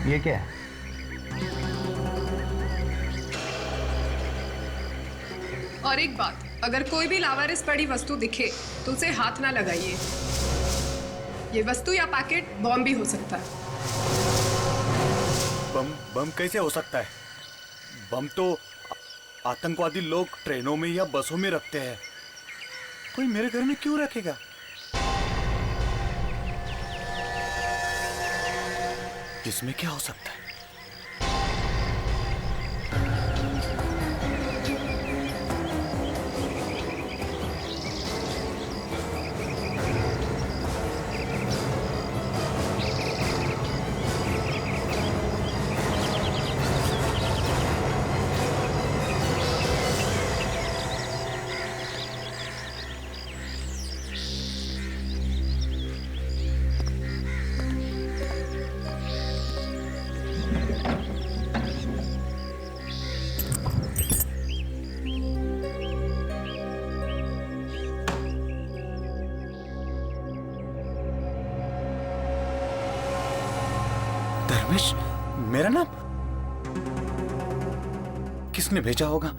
ये क्या है? और एक बात, अगर कोई भी लावारिस पड़ी वस्तु दिखे तो उसे हाथ ना लगाइए। ये वस्तु या पैकेट बॉम्ब भी हो सकता है। बम कैसे हो सकता है? बम तो आतंकवादी लोग ट्रेनों में या बसों में रखते हैं। कोई मेरे घर में क्यों रखेगा? इसमें क्या हो सकता है? धर्मेश, मेरा नाम किसने भेजा होगा?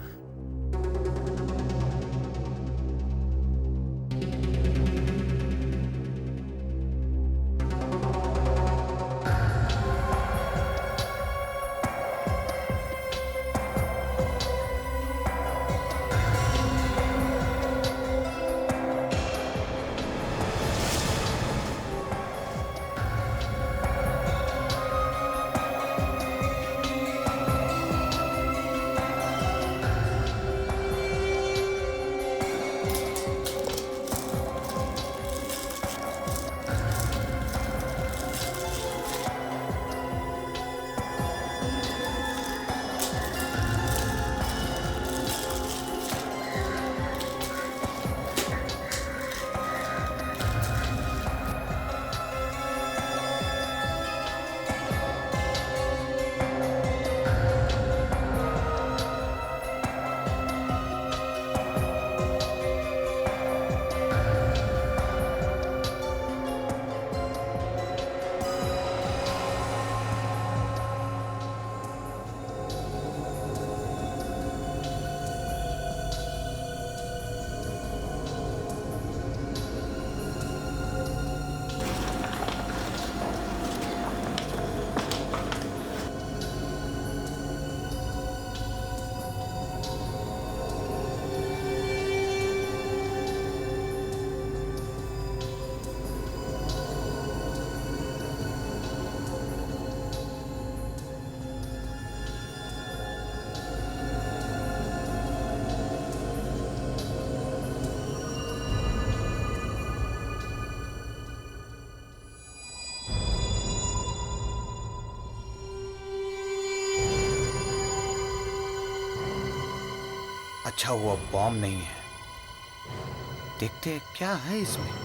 अच्छा हुआ बॉम्ब नहीं है। देखते हैं क्या है इसमें।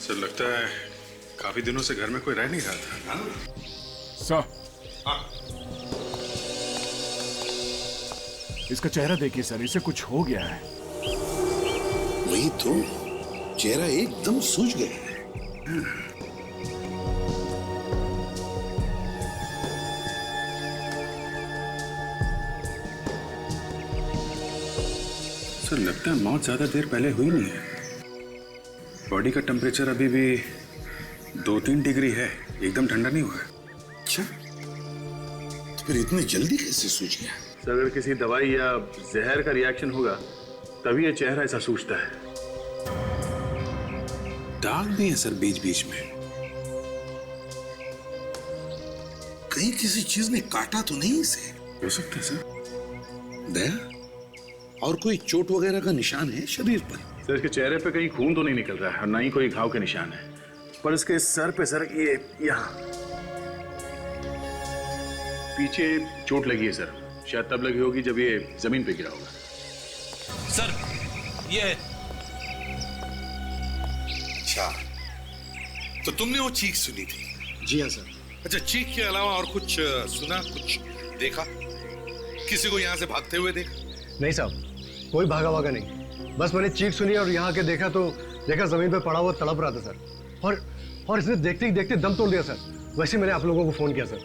सर, लगता है काफी दिनों से घर में कोई रह नहीं रहा था। सर, इसका चेहरा देखिए सर, इसे कुछ हो गया है। वही तो, चेहरा एकदम सूज गया है। सर, लगता है मौत ज्यादा देर पहले हुई नहीं है। बॉडी का टेम्परेचर अभी भी 2-3 डिग्री है, एकदम ठंडा नहीं हुआ है। अच्छा, तो फिर इतनी जल्दी कैसे सूज गया? सर, अगर किसी दवाई या जहर का रिएक्शन होगा तभी ये चेहरा ऐसा सूजता है। दाग भी है सर बीच बीच में। कहीं किसी चीज ने काटा तो नहीं इसे? हो सकता है सर। दया, और कोई चोट वगैरह का निशान है शरीर पर? सर, इसके चेहरे पे कहीं खून तो नहीं निकल रहा है और ना ही कोई घाव के निशान है, पर इसके सर पे सर ये यहाँ पीछे चोट लगी है सर, शायद तब लगी होगी जब ये जमीन पे गिरा होगा। सर ये अच्छा, तो तुमने वो चीख सुनी थी? जी हाँ सर। अच्छा, चीख के अलावा और कुछ सुना, कुछ देखा? किसी को यहाँ से भागते हुए देखा? नहीं साहब, कोई भागा भागा नहीं। बस मैंने चीख सुनी और यहाँ आके देखा तो देखा जमीन पे पड़ा हुआ तड़प रहा था सर। और इसने देखते ही देखते दम तोड़ दिया सर। वैसे मैंने आप लोगों को फोन किया सर।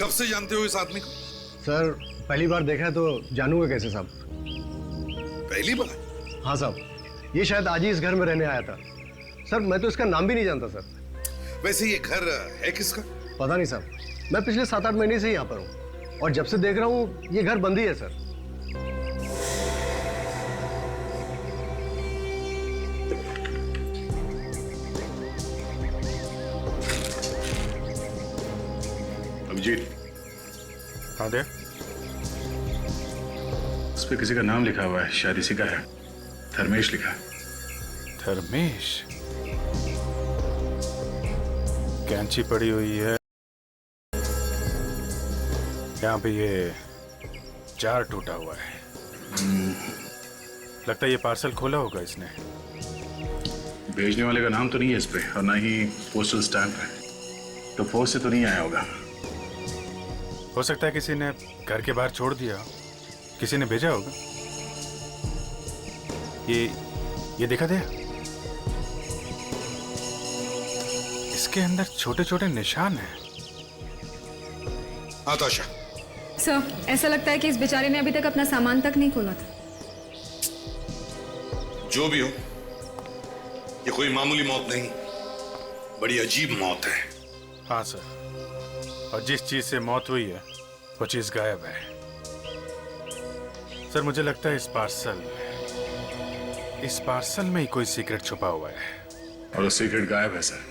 कब से जानते हो इस आदमी को? सर पहली बार देखा है तो जानूंगा कैसे साहब? पहली बार? हाँ साहब, ये शायद आज ही इस घर में रहने आया था सर। मैं तो इसका नाम भी नहीं जानता सर। वैसे ये घर है किसका? पता नहीं साहब, मैं पिछले 7-8 महीने से यहाँ पर हूँ और जब से देख रहा हूँ ये घर बंद ही है सर। अभिजीत, हाँ दे। उस पे किसी का नाम लिखा हुआ है, शायद इसी का है। धर्मेश लिखा है। धर्मेश? कैंची पड़ी हुई है यहाँ पे, ये जार टूटा हुआ है। लगता है ये पार्सल खोला होगा इसने। भेजने वाले का नाम तो नहीं है इस पे और ना ही पोस्टल स्टैंप है, तो पोस्ट से तो नहीं आया होगा। हो सकता है किसी ने घर के बाहर छोड़ दिया, किसी ने भेजा होगा। ये देखा दे, इसके अंदर छोटे छोटे निशान हैं। आताशा, सर, ऐसा लगता है कि इस बेचारे ने अभी तक अपना सामान तक नहीं खोला था। जो भी हो, ये कोई मामूली मौत नहीं, बड़ी अजीब मौत है। हाँ सर, और जिस चीज से मौत हुई है वो चीज गायब है। सर मुझे लगता है इस पार्सल में ही कोई सीक्रेट छुपा हुआ है। और वो सीक्रेट गायब है सर।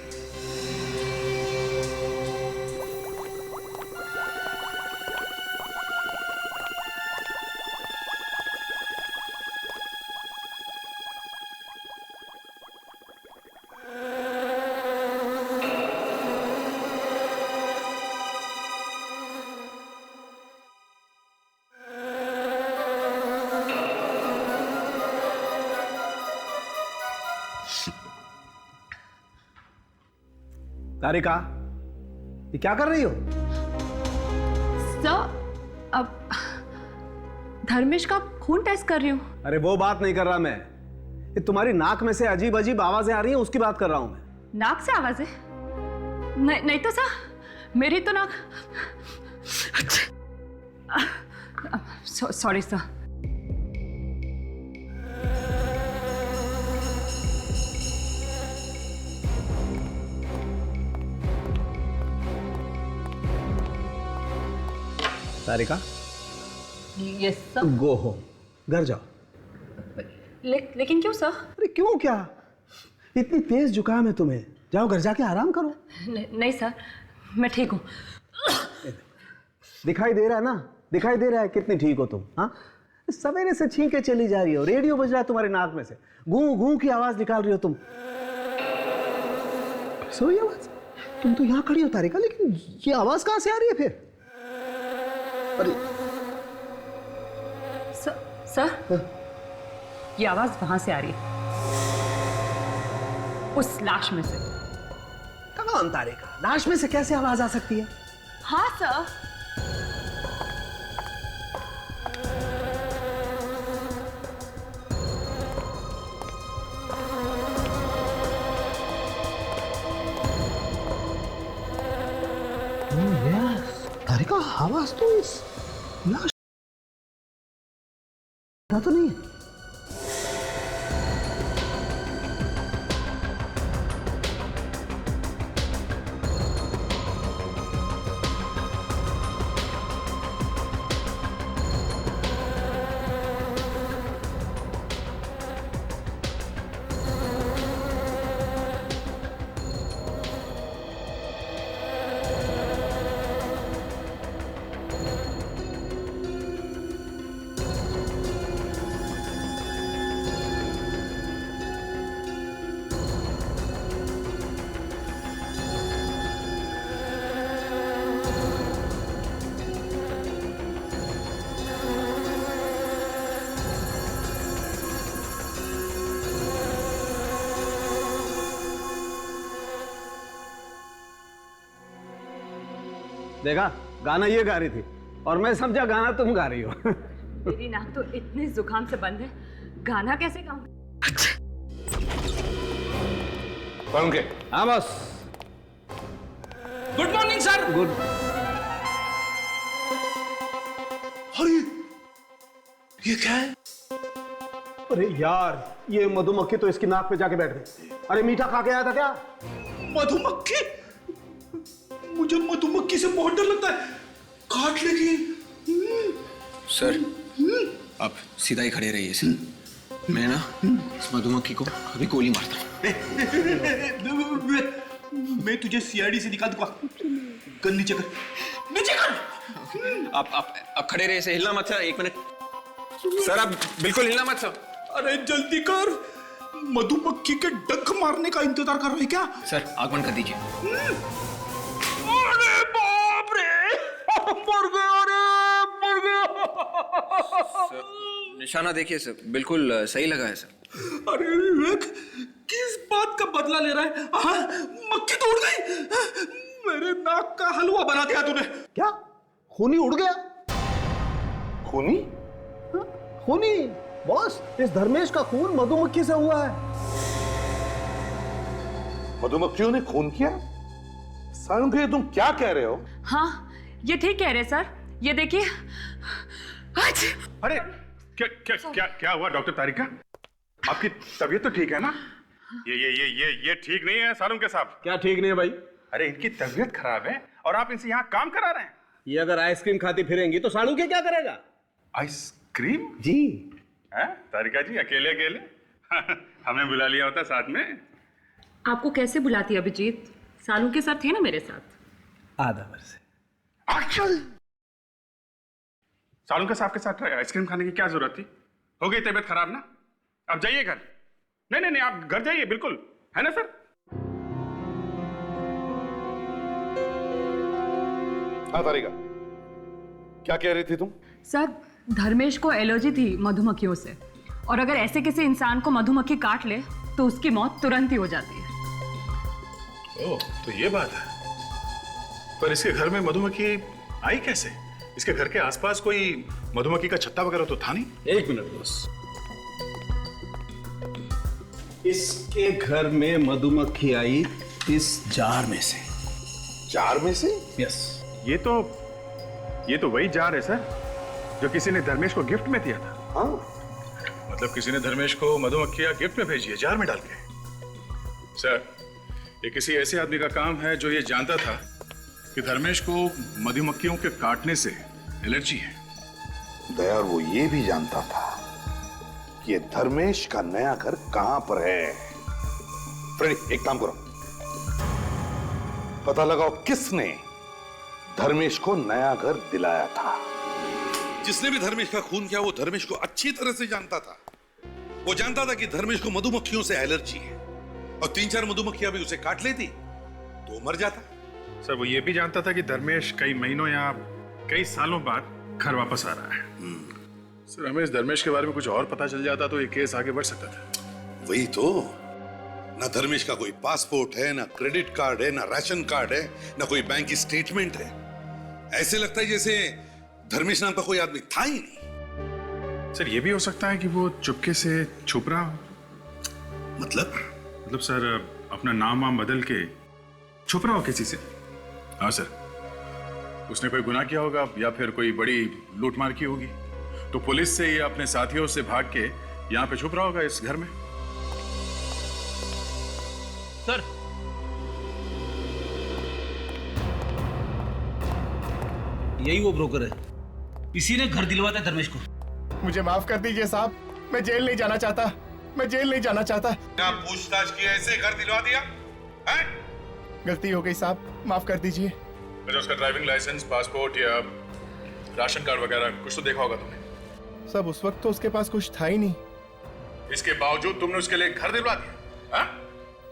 तारिका, ये क्या कर रही हो? सर, अब धर्मेश का खून टेस्ट कर रही हूँ। अरे वो बात नहीं कर रहा मैं, ये तुम्हारी नाक में से अजीब अजीब आवाजें आ रही हैं, उसकी बात कर रहा हूं मैं। नाक से आवाज है? नहीं तो सर, मेरी तो नाक। Sorry sir. Tarika, yes sir. Go home, घर जाओ। लेकिन क्यों सर? अरे क्यों क्या? इतनी तेज जुकाम है तुम्हें, जाओ घर जाके आराम करो। नहीं सर, मैं ठीक हूँ। दिखाई दे रहा है ना, दिखाई दे रहा है कितनी ठीक हो तुम। हाँ, सवेरे से छींके चली जा रही हो, रेडियो बज रहा है तुम्हारी नाक में से, गूं गूं की आवाज निकाल रही हो तुम। सोई आवाज? तुम तो यहाँ खड़ी हो तारिका, लेकिन ये आवाज कहाँ से आ रही है फिर? अरे सर, ये आवाज वहां से आ रही है, उस लाश में से। कौन तारिका? लाश में से कैसे आवाज आ सकती है? हाँ सर। तारिका, आवाज तो इस लाश तो नहीं है। देखा, गाना ये गा रही थी और मैं समझा गाना तुम गा रही हो। मेरी नाक तो इतने जुकाम से बंद है, गाना कैसे गाऊं? कौन के? हाँ बस। Good morning sir. गुड। अरे ये क्या है? अरे यार, ये मधुमक्खी तो इसकी नाक पे जाके बैठ गई। अरे मीठा खा के आया था क्या? मधुमक्खी? मुझे मधुमक्खी से बहुत डर लगता है, काट लेगी। सर आप सीधा ही खड़े रहिए सर, मैं ना इस मधुमक्खी को अभी गोली मारता हूँ। मैं तुझे सीआईडी से निकाल दूंगा। गन नीचे कर, नीचे कर। आप खड़े रहिए, हिलना मत सर, 1 मिनट सर, आप बिल्कुल हिलना मत सर। अरे जल्दी कर, मधुमक्खी के डंक मारने का इंतजार कर रहे हैं क्या? सर आग बंद कर दीजिए। अरे बाप रे, मर गया रे, मर गया। निशाना देखिए सर, बिल्कुल सही लगा है सर। अरे विवेक, किस बात का बदला ले रहा है? हाँ, मक्खी तो उड़ गई, मेरे नाक का हलवा बना दिया तूने। क्या? खूनी उड़ गया? खूनी? खूनी बॉस, इस धर्मेश का खून मधुमक्खी से हुआ है। मधुमक्खियों ने खून किया? सारंगी, तुम क्या कह रहे हो? हाँ, ये ठीक कह रहे सर। ये देखिए। अरे क्या क्या क्या क्या हुआ डॉक्टर तारिका? आपकी तबीयत तो ठीक है ना? ये ठीक नहीं है सालुंके साहब। क्या ठीक नहीं है भाई? अरे इनकी तबीयत खराब है और आप इनसे यहाँ काम करा रहे हैं। ये अगर आइसक्रीम खाती फिरेंगी तो सालू के क्या करेगा? आइसक्रीम? जी। हैं तारिका जी, अकेले अकेले हमें बुला लिया होता साथ में। आपको कैसे बुलाती अभिजीत? सालू के साथ थे ना मेरे साथ। आधा वर्ष से। सालुंके साहब के साथ आइसक्रीम खाने की क्या जरूरत थी? हो गई तबीयत खराब ना, अब जाइए घर। नहीं, आप घर जाइए बिल्कुल, है ना सर? हाँ तारिका, क्या कह रही थी तुम? सर, धर्मेश को एलर्जी थी मधुमक्खियों से, और अगर ऐसे किसी इंसान को मधुमक्खी काट ले तो उसकी मौत तुरंत ही हो जाती है। ओह, तो ये बात है। पर इसके घर में मधुमक्खी आई कैसे? इसके घर के आसपास कोई मधुमक्खी का छत्ता वगैरह तो था नहीं? 1 मिनट बॉस। इसके घर में मधुमक्खी आई इस जार में से। जार में से? यस। ये तो वही जार है सर, जो किसी ने धर्मेश को गिफ्ट में दिया था। हाँ, मतलब किसी ने धर्मेश को मधुमक्खियां गिफ्ट में भेजी है, जार में डाल के। सर, ये किसी ऐसे आदमी का काम है जो ये जानता था कि धर्मेश को मधुमक्खियों के काटने से एलर्जी है। दया, और वो ये भी जानता था कि ये धर्मेश का नया घर कहां पर है। फ्रेंड, एक काम करो, पता लगाओ किसने धर्मेश को नया घर दिलाया था। जिसने भी धर्मेश का खून किया वो धर्मेश को अच्छी तरह से जानता था। वो जानता था कि धर्मेश को मधुमक्खियों से एलर्जी है, और 3-4 मधुमक्खियां भी उसे काट लेती तो मर जाता। सर, वो ये भी जानता था कि धर्मेश कई महीनों या कई सालों बाद घर वापस आ रहा है। सर, हमें इस धर्मेश के बारे में कुछ और पता चल जाता तो ये केस आगे बढ़ सकता था। वही तो, ना धर्मेश का कोई पासपोर्ट है, ना क्रेडिट कार्ड है, ना राशन कार्ड है, ना कोई बैंक की स्टेटमेंट है। ऐसे लगता है जैसे धर्मेश नाम का कोई आदमी था ही नहीं। सर, ये भी हो सकता है कि वो चुपके से छुप रहा हो। मतलब सर, अपना नाम वाम बदल के छुप रहा हो किसी से। हाँ सर, उसने कोई गुनाह किया होगा या फिर कोई बड़ी लूटमार की होगी, तो पुलिस से या अपने साथियों से भाग के यहाँ पे छुप रहा होगा इस घर में। सर, यही वो ब्रोकर है, इसी ने घर दिलवाता है धर्मेश को। मुझे माफ कर दीजिए साहब, मैं जेल नहीं जाना चाहता, मैं जेल नहीं जाना चाहता। क्या पूछताछ की, ऐसे घर दिलवा दिया है? गलती हो गई साहब, माफ कर दीजिए। मुझे उसका ड्राइविंग लाइसेंस, पासपोर्ट या राशन कार्ड वगैरह कुछ तो देखा होगा तुमने। सब उस वक्त तो उसके पास कुछ था ही नहीं। इसके बावजूद तुमने उसके लिए घर दिलवा दिया? हाँ?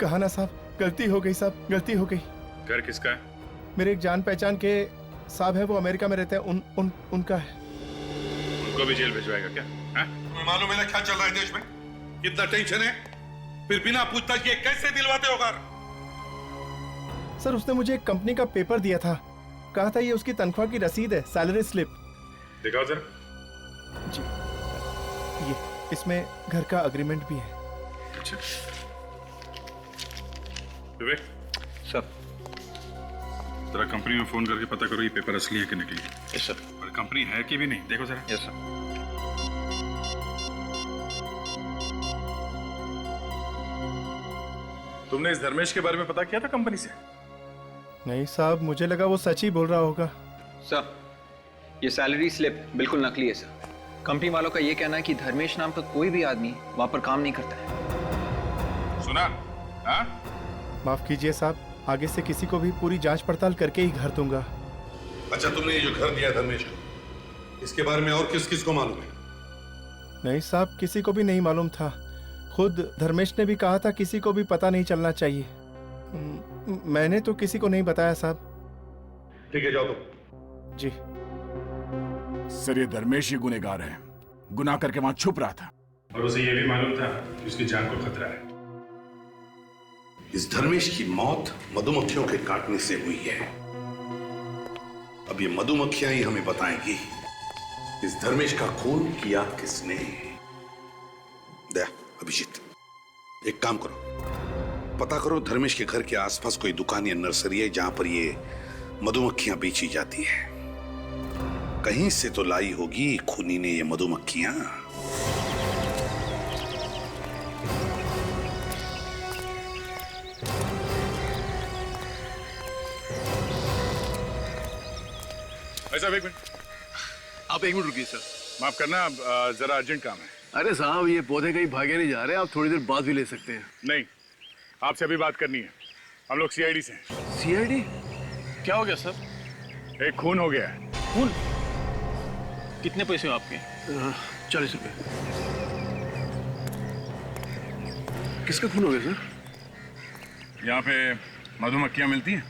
कहा ना साहब, गलती हो गई साहब, गलती हो गई। घर किसका है? मेरे एक जान पहचान के साहब है, वो अमेरिका में रहते हैं, उनका है। उनको भी जेल भिजवाएगा क्या? हाँ? तुम्हें मालूम है ना क्या चल रहा है देश में? कितना टेंशन है, फिर बिना पूछताछ किए कैसे दिलवाते हो घर? सर, उसने मुझे एक कंपनी का पेपर दिया था, कहा था ये उसकी तनख्वाह की रसीद है, सैलरी स्लिप। दिखाओ जरा। जी, ये इसमें घर का एग्रीमेंट भी है। अच्छा विवेक सर। जरा कंपनी में फोन करके पता करो ये पेपर असली है कि नकली है। Yes sir. और कंपनी है कि भी नहीं, देखो जरा। Yes sir. तुमने इस धर्मेश के बारे में पता किया था कंपनी से? नहीं साहब, मुझे लगा वो सच ही बोल रहा होगा। सर ये सैलरी स्लिप बिल्कुल नकली है सर। कंपनी वालों का ये कहना है कि धर्मेश नाम का कोई भी आदमी वहां पर काम नहीं करता है। सुना? हाँ? माफ कीजिए साहब, आगे से किसी को भी पूरी जांच पड़ताल करके ही घर दूंगा। अच्छा, तुमने ये जो घर दिया धर्मेश को, इसके बारे में और किस किस को मालूम है? नहीं साहब, किसी को भी नहीं मालूम था। खुद धर्मेश ने भी कहा था किसी को भी पता नहीं चलना चाहिए। मैंने तो किसी को नहीं बताया साहब। ठीक है, जाओ तुम। जी सर, ये धर्मेश ही गुनहगार है, गुनाह करके वहां छुप रहा था। और उसे ये भी मालूम था कि उसकी जान को खतरा है। इस धर्मेश की मौत मधुमक्खियों के काटने से हुई है। अब ये मधुमक्खियां ही हमें बताएंगी इस धर्मेश का खून किया किसने। दया, अभिजीत, एक काम करो, पता करो धर्मेश के घर के आसपास कोई दुकान या नर्सरी है जहां पर ये मधुमक्खियां बेची जाती है। कहीं से तो लाई होगी खूनी ने ये मधुमक्खियां। ऐसा एक मिनट, आप एक मिनट रुकिए सर। माफ करना, जरा अर्जेंट काम है। अरे साहब, ये पौधे कहीं भागे नहीं जा रहे, आप थोड़ी देर बाद भी ले सकते हैं। नहीं, आपसे अभी बात करनी है। हम लोग सीआईडी से हैं। सीआईडी? क्या हो गया सर? एक खून हो गया है। खून? कितने पैसे हो आपके? 40 रुपए। किसका खून हो गया सर? यहाँ पे मधुमक्खियां मिलती हैं।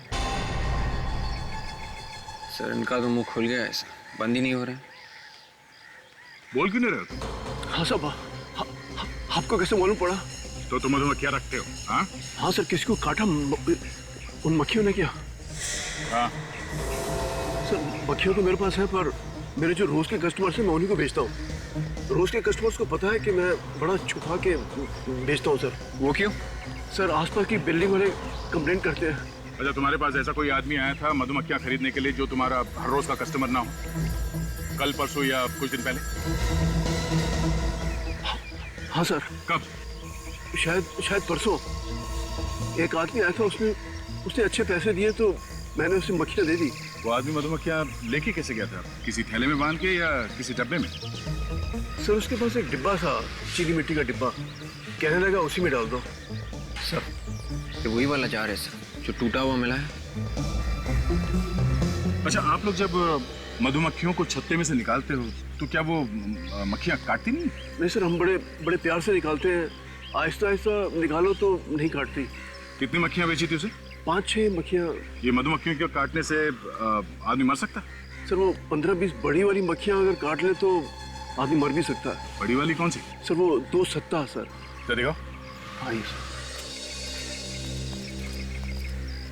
सर इनका तो मुंह खुल गया है सर, बंद ही नहीं हो रहे। बोल क्यों नहीं रहे हो तुम? हाँ साहब, आपको कैसे मालूम पड़ा? तो तुम मधुमक्खियां रखते हो? हाँ हाँ सर, किसी को काटा उन मक्खियों ने क्या? हाँ सर मक्खियों तो मेरे पास है, पर मेरे जो रोज के कस्टमर्स हैं मैं उन्हीं को बेचता हूँ। रोज के कस्टमर्स को पता है कि मैं बड़ा छुपा के बेचता हूँ सर। वो क्यों? सर आसपास की बिल्डिंग वाले कंप्लेंट करते हैं। अच्छा, तुम्हारे पास ऐसा कोई आदमी आया था मधुमक्खियां खरीदने के लिए जो तुम्हारा हर रोज का कस्टमर ना हो? कल, परसों या कुछ दिन पहले? हाँ सर। कब? शायद परसों एक आदमी आया था, उसने अच्छे पैसे दिए तो मैंने उसे मक्खियाँ दे दी। वो आदमी मधुमक्खियां लेके कैसे गया था? किसी थैले में बांध के या किसी डब्बे में? सर उसके पास एक डिब्बा था, चीनी मिट्टी का डिब्बा, कहने लगा उसी में डाल दो। सर ये वही वाला जार है सर जो टूटा हुआ मिला है। अच्छा, आप लोग जब मधुमक्खियों को छत्ते में से निकालते हो तो क्या वो मक्खियां काटती नहीं? नहीं सर, हम बड़े बड़े प्यार से निकालते हैं। आहिस्ता आहिस्ता निकालो तो नहीं काटती। कितनी मक्खियां बेची थी उसे? 5-6 मक्खियाँ। ये मधुमक्खियों के काटने से आदमी मर सकता है? सर वो 15-20 बड़ी वाली मक्खियाँ अगर काट ले तो आदमी मर भी सकता है। बड़ी वाली कौन सी? सर वो 2 सत्ता है सर। तो देखो। हाँ जी सर।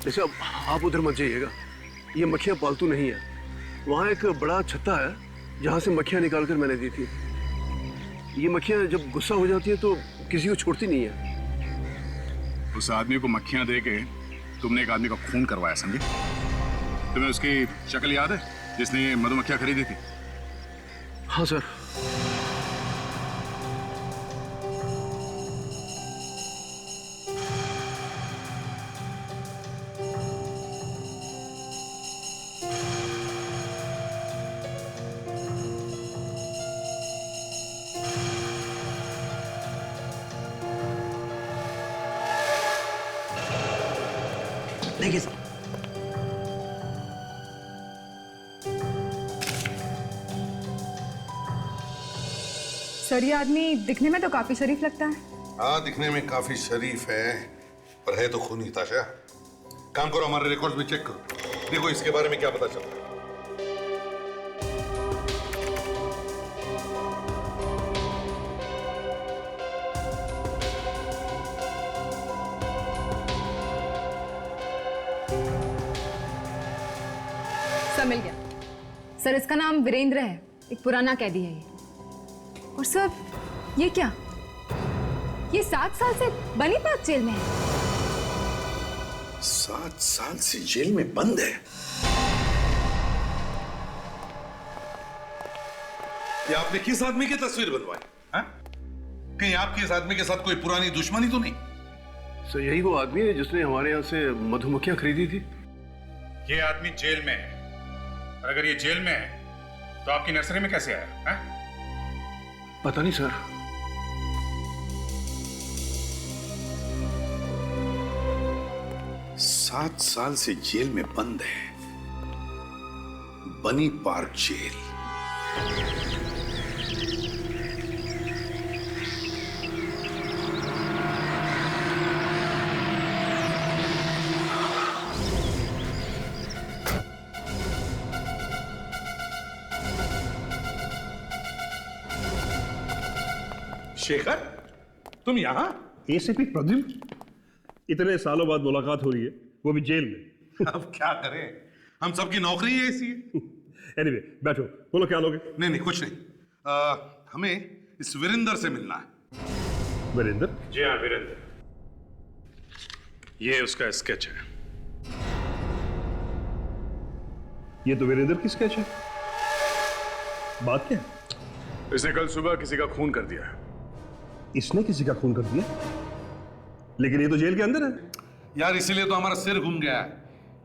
जैसे अब आप उधर मत जाइएगा, ये मक्खियाँ पालतू नहीं है। वहाँ एक बड़ा छत्ता है जहाँ से मक्खियाँ निकाल कर मैंने दी थी। ये मक्खियाँ जब गुस्सा हो जाती है तो किसी को छोड़ती नहीं है। उस आदमी को मक्खियां दे के तुमने एक आदमी का खून करवाया, समझे? तुम्हें उसकी शक्ल याद है जिसने मधुमक्खियां खरीदी थी? हाँ सर। देखिए सर, सर ये आदमी दिखने में तो काफी शरीफ लगता है। हाँ, दिखने में काफी शरीफ है, पर है तो खूनी। ताशा, काम करो, हमारे रिकॉर्ड्स भी चेक करो, देखो इसके बारे में क्या पता चलता है। सर मिल गया। सर इसका नाम वीरेंद्र है, एक पुराना कैदी है ये। और सर ये क्या, ये 7 साल से बनी पार्क जेल में है। 7 साल से जेल में बंद है? ये आपने किस आदमी की तस्वीर बनवाई? हाँ? कहीं आपके इस आदमी के साथ कोई पुरानी दुश्मनी तो नहीं? सर यही वो आदमी है जिसने हमारे यहाँ से मधुमक्खियां खरीदी थी। ये आदमी जेल में है, और अगर ये जेल में है तो आपकी नर्सरी में कैसे आया? हाँ? पता नहीं सर। सात साल से जेल में बंद है, बनी पार्क जेल। शेखर, तुम यहां? एसीपी प्रद्युम्न, इतने सालों बाद मुलाकात हो रही है, वो भी जेल में। अब क्या करें, हम सबकी नौकरी ही ऐसी है। एनीवे, बैठो, बोलो क्या लोगे? नहीं नहीं, कुछ नहीं। हमें इस वीरेंद्र से मिलना है। वीरेंद्र? जी हाँ, वीरेंद्र। ये उसका स्केच है। ये तो वीरेंद्र की स्केच है। बात क्या है? इसने कल सुबह किसी का खून कर दिया। इसने किसी का खून कर दिया? लेकिन ये तो जेल के अंदर है। यार इसीलिए तो हमारा सिर घूम गया है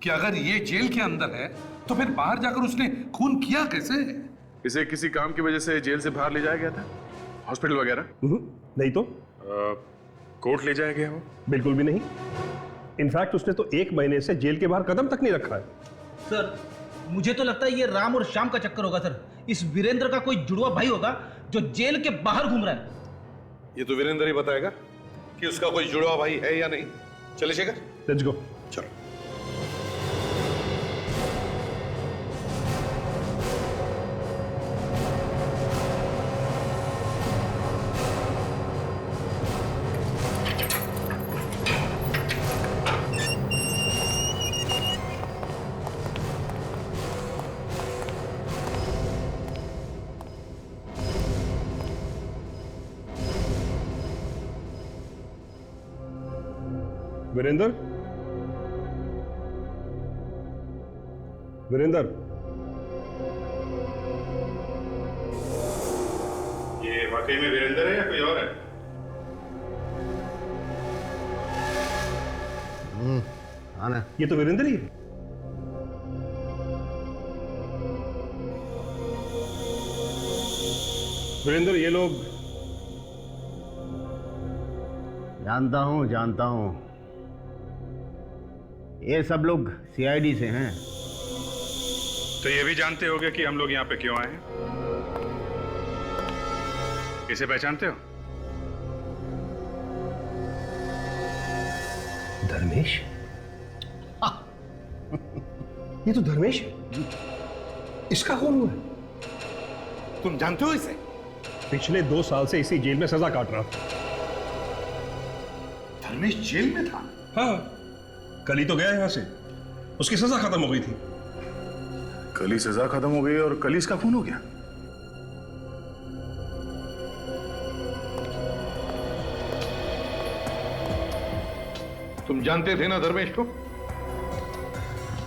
कि अगर ये जेल के अंदर है तो फिर बाहर जाकर उसने खून किया कैसे? इसे किसी काम की वजह से जेल से बाहर ले जाया गया था, हॉस्पिटल वगैरह? नहीं तो कोर्ट ले जाया गया वो? बिल्कुल भी नहीं। इनफैक्ट उसने तो 1 महीने से जेल के बाहर कदम तक नहीं रखा है। सर मुझे तो लगता है ये राम और श्याम का चक्कर होगा सर। इस वीरेंद्र का कोई जुड़वा भाई होगा जो जेल के बाहर घूम रहा है। ये तो वीरेंद्र ही बताएगा कि उसका कोई जुड़वा भाई है या नहीं। चले शेखर, लेट्स गो। चलो। वीरेंद्र, वीरेंद्र, ये वाकई में वीरेंद्र है या कोई और है? हाँ ना, ये तो वीरेंद्र ही है। वीरेंद्र, ये लोग? जानता हूँ, ये सब लोग सीआईडी से हैं। तो ये भी जानते होगे कि हम लोग यहाँ पे क्यों आए हैं? इसे पहचानते हो? धर्मेश? ये तो धर्मेश है। इसका कौन हुआ है? तुम जानते हो इसे? पिछले 2 साल से इसी जेल में सजा काट रहा था। धर्मेश जेल में था? हाँ, कल ही तो गया यहां से, उसकी सजा खत्म हो गई थी। कल ही सजा खत्म हो गई और कल ही इसका खून हो गया? तुम जानते थे ना धर्मेश को?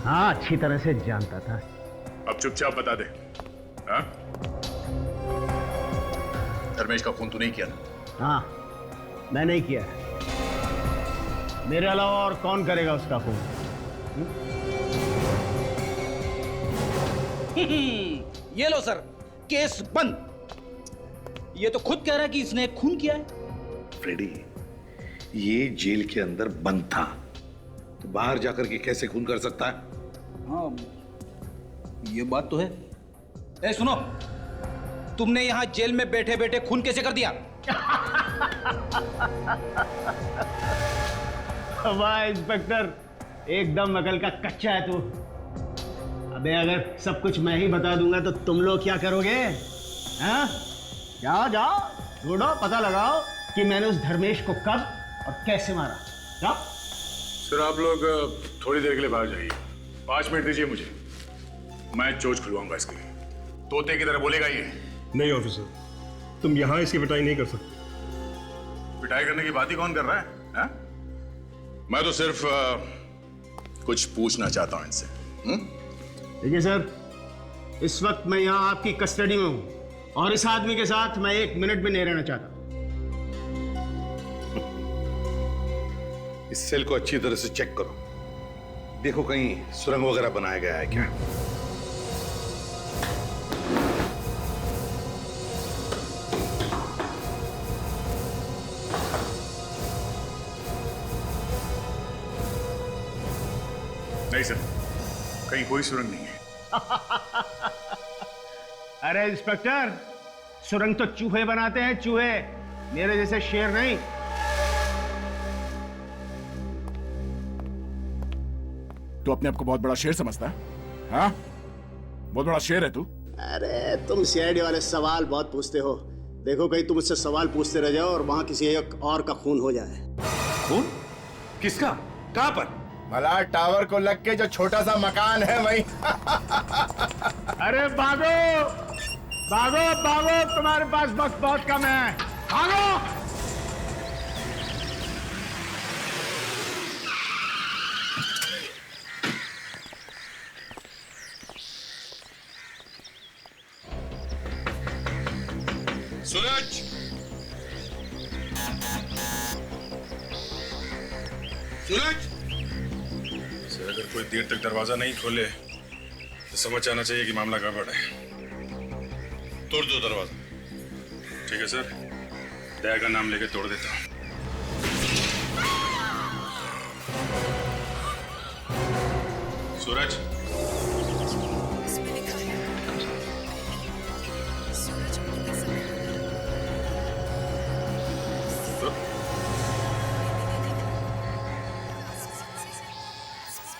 हाँ, अच्छी तरह से जानता था। अब चुपचाप बता दे। हाँ? धर्मेश का खून तू नहीं किया ना? हाँ, मैं नहीं किया। मेरे अलावा और कौन करेगा उसका खून? ये लो सर, केस बंद। ये तो खुद कह रहा है कि इसने खून किया है। फ्रेडी, ये जेल के अंदर बंद था तो बाहर जाकर के कैसे खून कर सकता है? हाँ, ये बात तो है। ए सुनो, तुमने यहां जेल में बैठे बैठे खून कैसे कर दिया? वाह इंस्पेक्टर, एकदम अकल का कच्चा है तू। अबे अगर सब कुछ मैं ही बता दूंगा तो तुम लोग क्या करोगे? हाँ? जाओ जाओ, ढूंढो, पता लगाओ कि मैंने उस धर्मेश को कब और कैसे मारा। जाओ। सर आप लोग थोड़ी देर के लिए बाहर जाइए, 5 मिनट दीजिए मुझे। मैं चोच खुलवाऊंगा इसकी। तोते की तरह बोलेगा ये। नहीं ऑफिसर, तुम यहाँ इसकी पिटाई नहीं कर सकते। पिटाई करने की बात ही कौन कर रहा है, हा? मैं तो सिर्फ कुछ पूछना चाहता हूं इनसे। देखिए सर, इस वक्त मैं यहाँ आपकी कस्टडी में हूँ और इस आदमी के साथ मैं 1 मिनट भी नहीं रहना चाहता। इस सेल को अच्छी तरह से चेक करो, देखो कहीं सुरंग वगैरह बनाया गया है क्या। नहीं सर, कहीं कोई सुरंग नहीं है। अरे इंस्पेक्टर, सुरंग तो चूहे बनाते हैं, चूहे, मेरे जैसे शेर नहीं। तू अपने आप को बहुत बड़ा शेर समझता है? हाँ, बहुत बड़ा शेर है तू। अरे तुम सीआईडी वाले सवाल बहुत पूछते हो। देखो कहीं तुम मुझसे सवाल पूछते रह जाओ और वहां किसी एक और का खून हो जाए। खून? किसका? कहां पर? मलाड टावर को लग के जो छोटा सा मकान है वही। अरे भागो भागो भागो, तुम्हारे पास वक्त बहुत कम है, भागो। सूरज, सूरज। सर अगर कोई देर तक दरवाजा नहीं खोले तो समझ आना चाहिए कि मामला गड़बड़ है। तोड़ दो दरवाजा। ठीक है सर, दया का नाम लेके तोड़ देता हूँ। सूरज,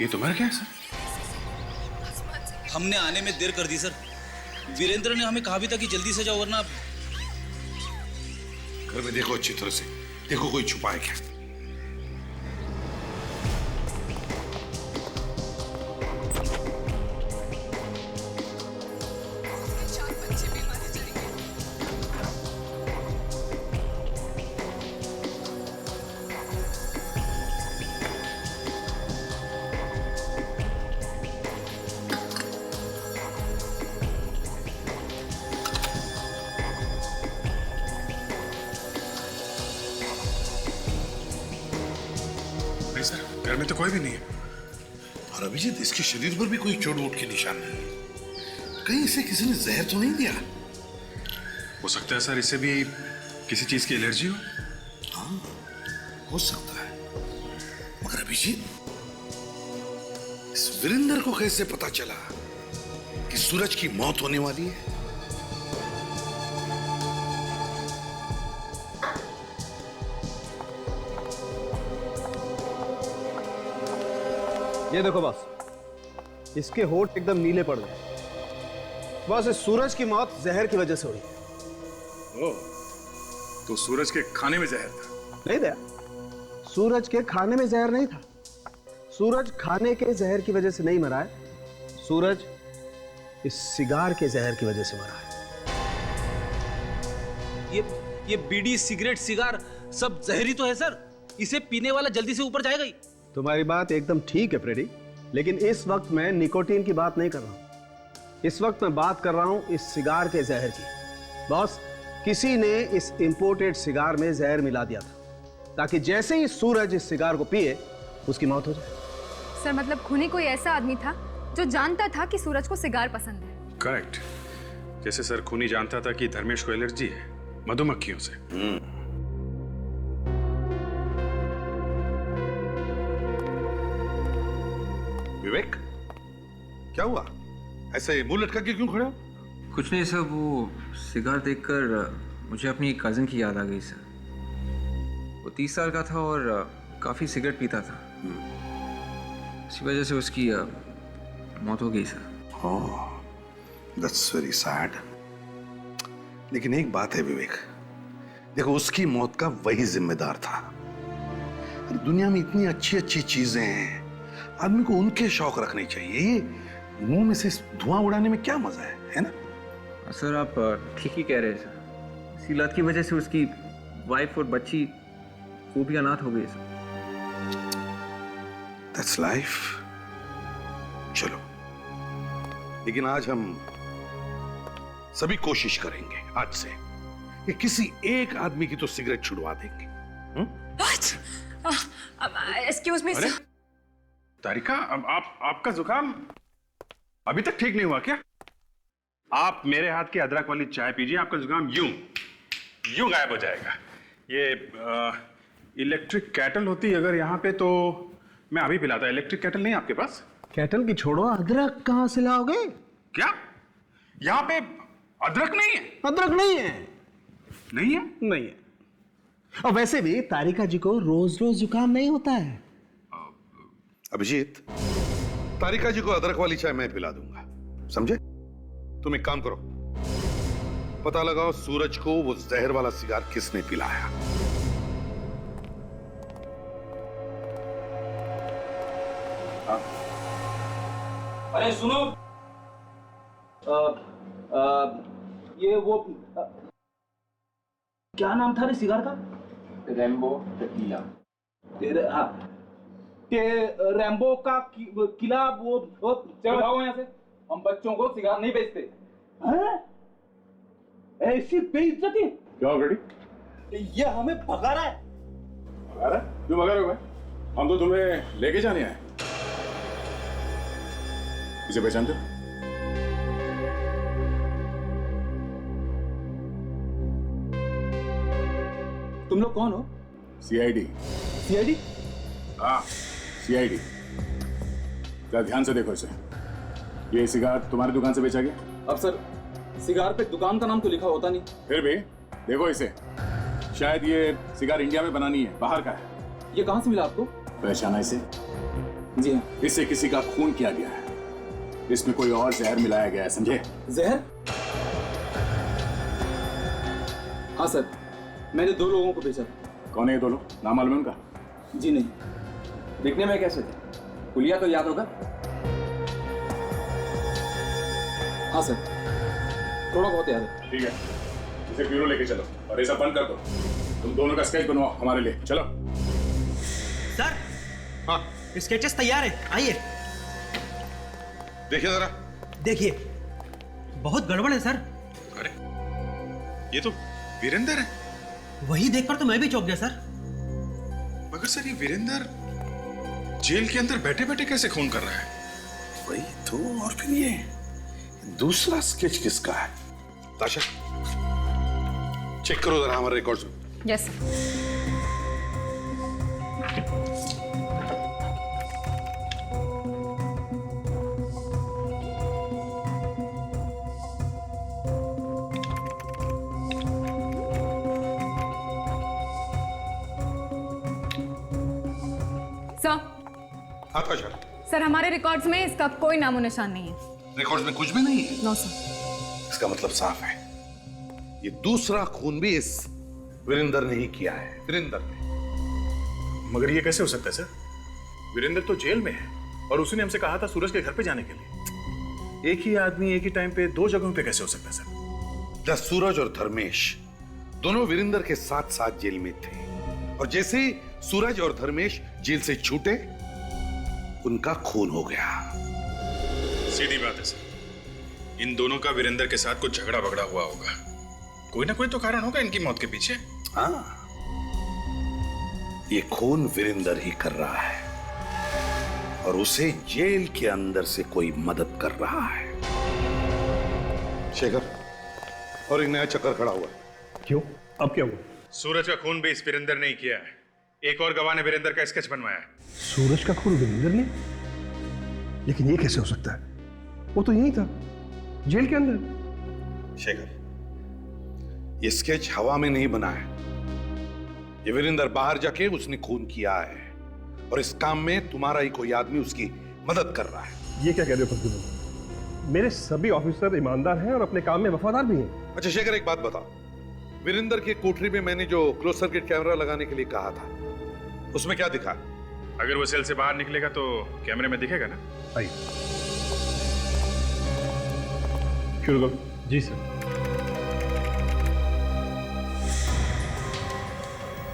ये तो मर गया सर। हमने आने में देर कर दी सर। वीरेंद्र ने हमें कहा भी था कि जल्दी से जाओ वरना। घर में देखो अच्छी तरह से, देखो कोई छुपा है क्या। नहीं सर, घर में तो कोई भी नहीं है। और अभिजीत, इसके शरीर पर भी कोई चोट वोट के निशान नहीं है। कहीं इसे किसी ने जहर तो नहीं दिया? हो सकता है सर इसे भी किसी चीज की एलर्जी हो। हाँ, हो सकता है। मगर अभिजीत, इस वीरेंद्र को कैसे पता चला कि सूरज की मौत होने वाली है? ये देखो बस, इसके होठ एकदम नीले पड़ गए। बस इस सूरज की मौत जहर की वजह से हुई। ओह, तो सूरज के खाने में जहर था? नहीं दया, सूरज के खाने में जहर नहीं था। सूरज खाने के जहर की वजह से नहीं मरा है, सूरज इस सिगार के जहर की वजह से मरा है। ये बीड़ी, सिगरेट, सिगार सब जहरी तो है सर। इसे पीने वाला जल्दी से ऊपर जाएगा ही। तुम्हारी बात एकदम ठीक है फ्रेडी, लेकिन इस वक्त मैं निकोटीन की बात नहीं कर रहा हूं। इस वक्त मैं बात कर रहा हूं इस सिगार के जहर की। बॉस, किसी ने इस इंपोर्टेड सिगार में जहर मिला दिया था ताकि जैसे ही सूरज इस सिगार को पिए उसकी मौत हो जाए। सर मतलब खूनी कोई ऐसा आदमी था जो जानता था कि सूरज को सिगार पसंद है। करेक्ट। जैसे सर खूनी जानता था कि धर्मेश को एलर्जी है मधुमक्खियों से। विवेक, क्या हुआ? ऐसे मुंह लटका के क्यों खड़े हो? कुछ नहीं सर, वो सिगार देखकर मुझे अपनी एक कजिन की याद आ गई सर। वो 30 साल का था और काफी सिगरेट पीता था। इसी वजह से उसकी मौत हो गई sir. Oh, that's very sad. लेकिन एक बात है विवेक, देखो उसकी मौत का वही जिम्मेदार था। दुनिया में इतनी अच्छी अच्छी चीजें हैं, आदमी को उनके शौक रखने चाहिए। मुंह में से धुआं उड़ाने में क्या मजा है ना? सर आप ठीक ही कह रहे हैं सर। इसी लत की वजह से उसकी वाइफ और बच्ची वो भी अनाथ हो गई सर। That's life. चलो, लेकिन आज हम सभी कोशिश करेंगे आज से कि किसी एक आदमी की तो सिगरेट छुड़वा देंगे। Excuse me sir. तारिका, आपका जुकाम अभी तक ठीक नहीं हुआ क्या? आप मेरे हाथ की अदरक वाली चाय पीजिए, आपका जुकाम यूं गायब हो जाएगा। ये इलेक्ट्रिक कैटल होती अगर यहाँ पे तो मैं अभी पिलाता। इलेक्ट्रिक कैटल नहीं आपके पास? कैटल की छोड़ो, अदरक कहाँ से लाओगे? क्या यहाँ पे अदरक नहीं है? अदरक नहीं है। नहीं है? नहीं है। और वैसे भी तारिका जी को रोज रोज जुकाम नहीं होता है। अभिजीत, तारिका जी को अदरक वाली चाय मैं पिला दूंगा, समझे? तुम एक काम करो, पता लगाओ सूरज को वो जहर वाला सिगार किसने पिलाया। अरे सुनो, ये वो क्या नाम था रे सिगार का? रेम्बो टीला। हाँ, रैम्बो का किला वो चलो भागो यहाँ से। हम बच्चों को सिगार नहीं बेचते। ऐसी बेइज्जती। क्या ऑलरेडी? ये हमें भगा रहा है। भगा रहा है? क्यों भगा रहे हो भाई? हम तो तुम्हें लेके जाने आए। इसे पहचानते हो? तुम लोग कौन हो? सीआईडी। सीआईडी? हाँ, सीआईडी। क्या ध्यान से देखो इसे। ये सिगार तुम्हारी दुकान से बेचा गया? अब सर, सिगार पे दुकान का नाम तो लिखा होता नहीं। फिर भी देखो इसे, शायद ये सिगार इंडिया में बनानी है, बाहर का है। ये कहाँ से मिला आपको? पहचाना इसे? जी हाँ। इससे किसी का खून किया गया है, इसमें कोई और जहर मिलाया गया है, समझे? जहर? हाँ सर, मैंने 2 लोगों को बेचा था। कौन है ये 2 लोग? नाम मालूम है उनका? जी नहीं। दिखने में कैसे थे? हुलिया तो याद होगा? हाँ सर, थोड़ा बहुत याद है। ठीक है, इसे ब्यूरो लेके चलो और ये सब बंद कर दो। तुम दोनों का स्केच बनवाओ हमारे लिए, चलो। सर, हाँ, स्केचेस तैयार है, आइए देखिए जरा। देखिए, बहुत गड़बड़ है सर। अरे, ये तो वीरेंद्र है। वही देखकर तो मैं भी चौंक गया सर। मगर सर, ये वीरेंद्र जेल के अंदर बैठे बैठे कैसे खून कर रहा है? वही तो। और फिर ये दूसरा स्केच किसका है? ताशा, चेक करो जरा हमारे रिकॉर्ड्स में। यस। हाँ ताशा, सर, हमारे रिकॉर्ड्स में इसका कोई नामो निशान नहीं है। रिकॉर्ड्स में कुछ भी नहीं है? No sir. इसका मतलब साफ है, ये दूसरा खून भी इस वीरेंद्र ने ही किया है। वीरेंद्र ने। मगर ये कैसे हो सकता है सर? वीरेंद्र तो जेल में है और उसने हमसे कहा था सूरज के घर पे जाने के लिए। एक ही आदमी एक ही टाइम पे 2 जगहों पे कैसे हो सकता है सर? जब सूरज और धर्मेश दोनों वीरेंद्र के साथ साथ जेल में थे, और जैसे ही सूरज और धर्मेश जेल से छूटे, उनका खून हो गया। सीधी बात है सर, इन दोनों का वीरेंद्र के साथ कुछ झगड़ा बगड़ा हुआ होगा। कोई ना कोई तो कारण होगा इनकी मौत के पीछे। हाँ, ये खून वीरेंद्र ही कर रहा है और उसे जेल के अंदर से कोई मदद कर रहा है। शेखर, और एक नया चक्कर खड़ा हुआ है। क्यों? अब क्या हुआ? सूरज का खून भी इस वीरेंद्र ने ही किया है। एक और गवाह ने वीरेंद्र का स्केच बनवाया है। सूरज का खून वीरेंद्र ने? लेकिन ये कैसे हो सकता है? वो तो यही था, जेल के अंदर। शेखर, ये स्केच हवा में नहीं बना है। ये वीरेंद्र बाहर जाके उसने खून किया है और इस काम में तुम्हारा ही कोई आदमी उसकी मदद कर रहा है। ये क्या कह रहे हो फर्जूल? मेरे सभी ऑफिसर ईमानदार हैं और अपने काम में वफादार भी हैं। अच्छा शेखर, एक बात बताओ, वीरेंद्र की कोठरी में मैंने जो क्लोज सर्किट कैमरा लगाने के लिए कहा था, उसमें क्या दिखा? अगर वो सेल से बाहर निकलेगा तो कैमरे में दिखेगा ना? आइए। शुरू करो। जी सर।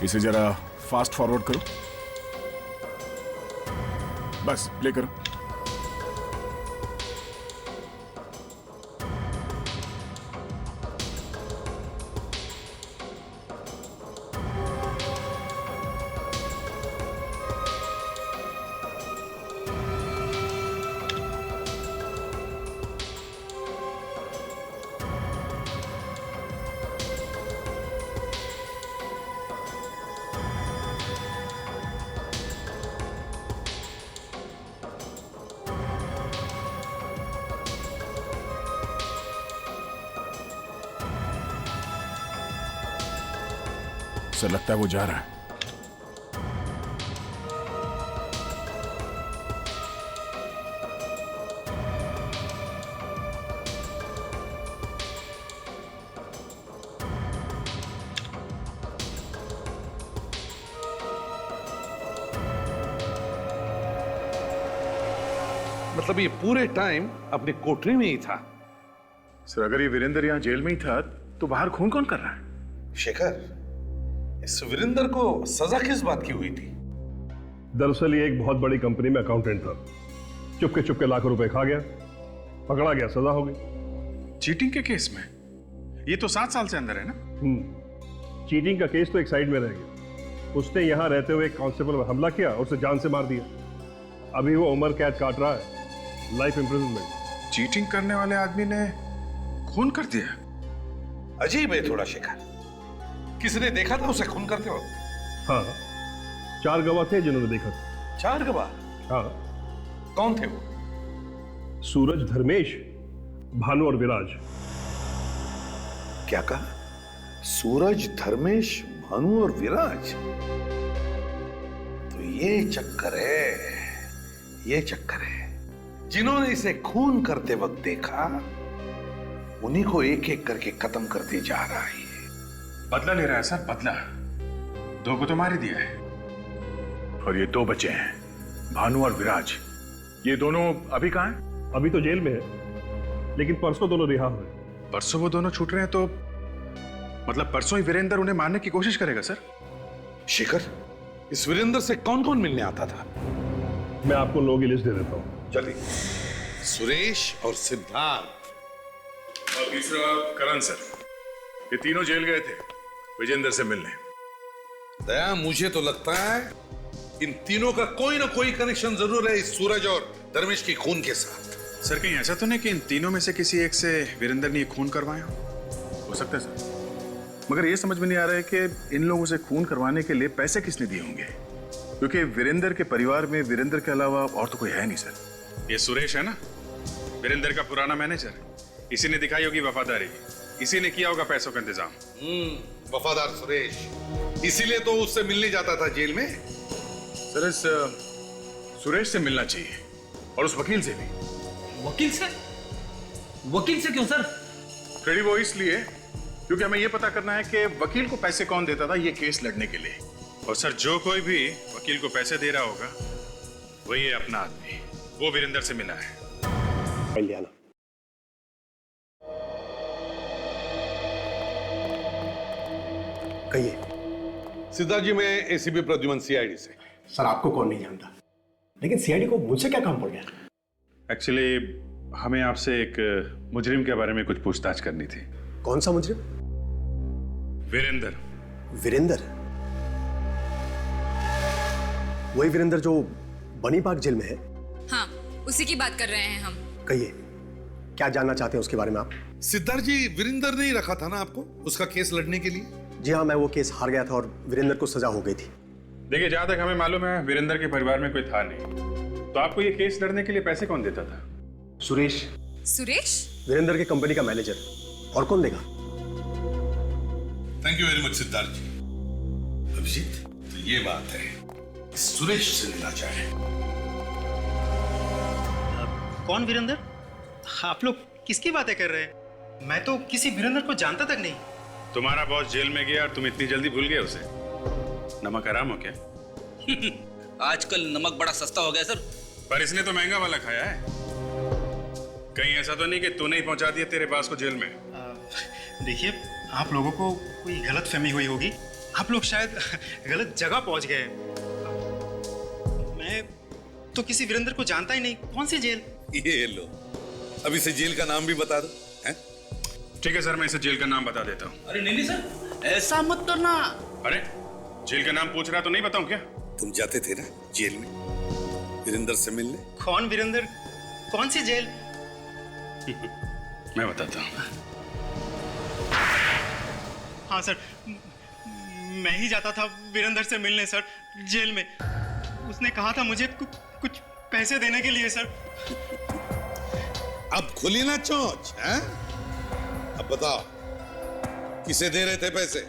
इसे जरा फास्ट फॉरवर्ड करो। बस प्ले करो। सर लगता है वो जा रहा है। मतलब ये पूरे टाइम अपने कोठरी में ही था? सर अगर ये वीरेंद्र यहाँ जेल में ही था तो बाहर खून कौन कर रहा है? शेखर, इस वीरेंद्र को सजा किस बात की हुई थी? दरअसल ये एक बहुत बड़ी कंपनी में अकाउंटेंट था। चुपके चुपके लाखों रुपए खा गया, पकड़ा गया, सजा हो गई। चीटिंग के केस में? ये तो 7 साल से अंदर है ना? चीटिंग का केस तो एक साइड में रह गया। उसने यहाँ रहते हुए एक कांस्टेबल पर हमला किया और उसे जान से मार दिया। अभी वो उम्र कैद काट रहा है, लाइफ इंप्रिजनमेंट। चीटिंग करने वाले आदमी ने खून कर दिया? अजीब है थोड़ा शेखर। किसने देखा था उसे खून करते वक्त? हाँ, 4 गवाह थे जिन्होंने देखा था। 4 गवाह? हाँ। कौन थे वो? सूरज, धर्मेश, भानु और विराज। क्या कहा? सूरज, धर्मेश, भानु और विराज? तो ये चक्कर है, ये चक्कर है। जिन्होंने इसे खून करते वक्त देखा उन्हीं को एक एक करके खत्म करते जा रहा है। बदला ले रहा है सर, बदला। 2 को तो मार ही दिया है और ये 2 बचे हैं, भानु और विराज। ये दोनों अभी कहां हैं? अभी तो जेल में है, लेकिन परसों दोनों रिहा हुए। परसों वो दोनों छूट रहे हैं तो मतलब परसों ही वीरेंद्र उन्हें मारने की कोशिश करेगा सर? शेखर, इस वीरेंद्र से कौन कौन मिलने आता था? मैं आपको लोगों की लिस्ट दे देता हूं। चलिए। सुरेश और सिद्धार्थ और तीसरा करण सर। ये तीनों जेल गए थे विजेंद्र से मिलने। दया, मुझे तो लगता है इन तीनों का कोई ना कोई कनेक्शन जरूर है इस सूरज और धर्मेश की खून के साथ। सर कहीं ऐसा तो नहीं कि इन तीनों में से किसी एक से वीरेंद्र ने खून करवाया हो सकता है सर, मगर ये समझ में नहीं आ रहा है कि इन लोगों से खून करवाने के लिए पैसे किसने दिए होंगे, क्योंकि वीरेंद्र के परिवार में वीरेंद्र के अलावा और तो कोई है नहीं सर। ये सुरेश है ना, वीरेंद्र का पुराना मैनेजर, इसी ने दिखाई होगी वफादारी, इसी ने किया होगा पैसों का इंतजाम। वफादार सुरेश, इसीलिए तो उससे मिलने जाता था जेल में। सर इस सुरेश से मिलना चाहिए और उस वकील से भी। वकील से? वकील से क्यों सर? फ्रेडी, वो इसलिए क्योंकि हमें यह पता करना है कि वकील को पैसे कौन देता था ये केस लड़ने के लिए। और सर जो कोई भी वकील को पैसे दे रहा होगा वही है अपना आदमी, वो वीरेंद्र से मिला है। कहिए। सिद्धार्थ जी, मैं एसीपी प्रद्युमन, सीआईडी से। सर आपको कौन नहीं जानता, लेकिन सीआईडी को मुझसे क्या काम पड़ गया? एक्चुअली हमें आपसे एक मुजरिम के बारे में कुछ पूछताछ करनी थी। कौन सा मुजरिम? वीरेंद्र। वीरेंद्र? वही वीरेंद्र जो बनी पार्क जेल में है? हाँ, उसी की बात कर रहे हैं हम। कहिए, क्या जानना चाहते हैं उसके बारे में आप? सिद्धार्थ जी, वीरेंद्र ने ही रखा था ना आपको उसका केस लड़ने के लिए? जी हाँ, मैं वो केस हार गया था और वीरेंद्र को सजा हो गई थी। देखिए, जहां तक हमें मालूम है वीरेंद्र के परिवार में कोई था नहीं, तो आपको ये केस लड़ने के लिए पैसे कौन देता था? सुरेश। सुरेश? वीरेंद्र की कंपनी का मैनेजर, और कौन देगा? Thank you very much Siddharth ji. Abhijit, तो ये बात है, सुरेश से मिलना चाहे। कौन वीरेंद्र? आप लोग किसकी बातें कर रहे हैं? मैं तो किसी वीरेंद्र को जानता तक नहीं। तुम्हारा बॉस जेल में गया और तुम इतनी जल्दी भूल गए उसे? नमक हराम हो क्या? आजकल नमक बड़ा सस्ता हो गया सर। पर इसने तो महंगा वाला खाया है। कहीं ऐसा तो नहीं कि तूने ही पहुंचा दिया तेरे बास को जेल में? देखिए, आप लोगों को कोई गलत फहमी हुई होगी। आप लोग शायद गलत जगह पहुंच गए। मैं तो किसी वीरेंद्र को जानता ही नहीं। कौन सी जेल? ये लो, अब इसे जेल का नाम भी बता दो। हैं? ठीक है सर, मैं इसे जेल का नाम बता देता हूँ। अरे नहीं सर, ऐसा मत करना। अरे जेल का नाम पूछ रहा तो नहीं बताऊं क्या? तुम जाते थे ना जेल में वीरेंद्र से मिलने? कौन वीरेंद्र? कौन सी जेल? मैं बताता हूँ। हाँ सर, मैं ही जाता था वीरेंद्र से मिलने सर, जेल में। उसने कहा था मुझे कुछ पैसे देने के लिए सर। अब खुली ना चोंच, हैं? अब बताओ, किसे दे रहे थे पैसे?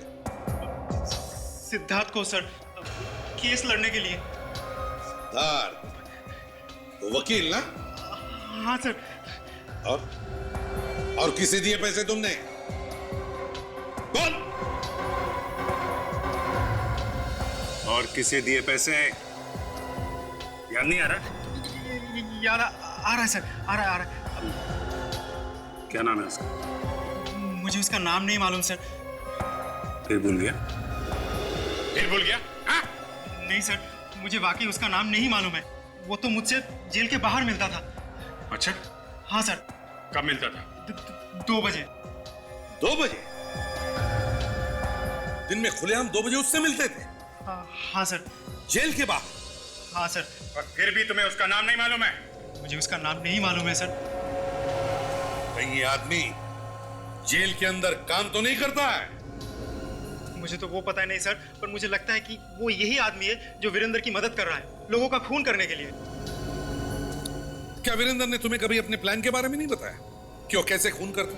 सिद्धार्थ को सर, केस लड़ने के लिए। सिद्धार्थ वो वकील ना? हाँ सर। और किसे दिए पैसे तुमने? कौन? और किसे दिए पैसे? याद नहीं आ रहा? याद आ रहा है सर, आ रहा है। क्या नाम है उसका? मुझे उसका नाम नहीं मालूम सर। फिर भूल गया? फिर भूल गया? हाँ? नहीं सर, मुझे वाकई उसका नाम नहीं मालूम है। वो तो मुझसे जेल के बाहर मिलता था। अच्छा? हाँ सर। कब मिलता था? 2 बजे। 2 बजे? दिन में खुलेआम 2 बजे उससे मिलते थे? हाँ सर। जेल के बाहर? हाँ सर। और फिर भी तुम्हें उसका नाम नहीं मालूम है? मुझे उसका नाम नहीं मालूम है सर। कहीं ये आदमी जेल के अंदर काम तो नहीं करता है? मुझे तो वो पता ही नहीं सर, पर मुझे लगता है कि वो यही आदमी है जो वीरेंद्र की मदद कर रहा है, लोगों का खून करने के लिए। क्या वीरेंद्र ने तुम्हें कभी अपने प्लान के बारे में नहीं बताया? क्यों, कैसे खून करता?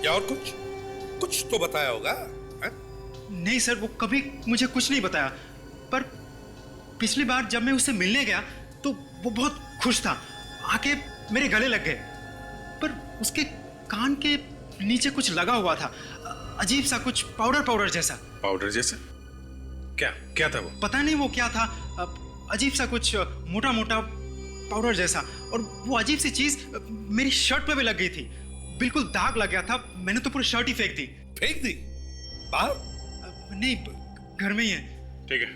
या और कुछ तो बताया होगा? है? नहीं सर, वो कभी मुझे कुछ नहीं बताया। पर पिछली बार जब मैं उससे मिलने गया तो वो बहुत खुश था, आके मेरे गले लग गए। पर उसके कान के नीचे कुछ लगा हुआ था, अजीब सा, कुछ पाउडर जैसा। पाउडर जैसा? क्या था वो? पता नहीं वो क्या था, अजीब सा कुछ मोटा मोटा पाउडर जैसा। और वो अजीब सी चीज मेरी शर्ट पे भी लग गई थी, बिल्कुल दाग लग गया था। मैंने तो पूरी शर्ट ही फेंक दी। फेंक दी? बाहर? नहीं, घर में ही है। ठीक है,